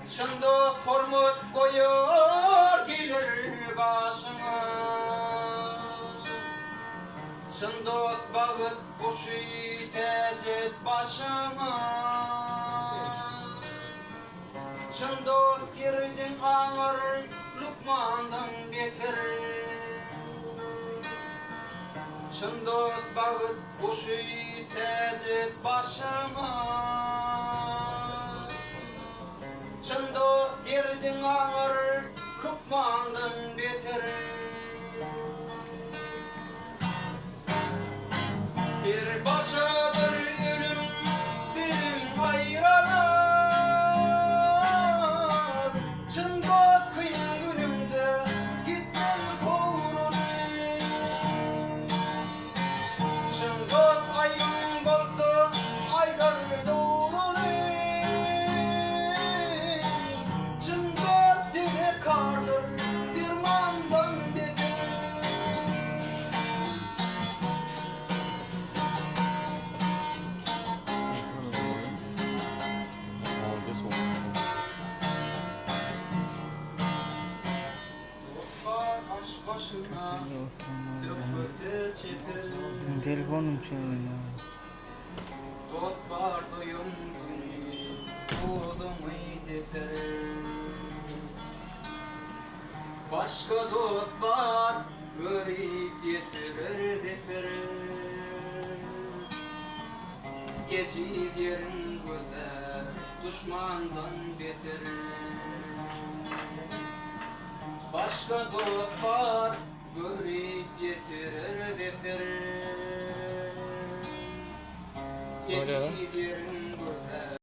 Şunda hormat koyar gelir başına. Şunda bağıt kuşu tecet başına. Şunda girdin ağır Lukman'dan beter. Şunda bağıt kuşu tecet başına. Şunda girdin ağır Lukman'dan beter. Bir başa bir ölüm, birim ayıralar. Çıngot kıyın günümde gittin kovurun. Çıngot ayın balta aydar doğrun. Çıngot dile kardır dirmandan beter. Başına zıppıtı çeper. Bizim telefonum çalıyor. Dot var duyum günü oğlumu deper. Başka dot var görüp getirir deper. Geçilerin güzel düşmandan beter. Başka dot var görüp getirir deper. Geçilerin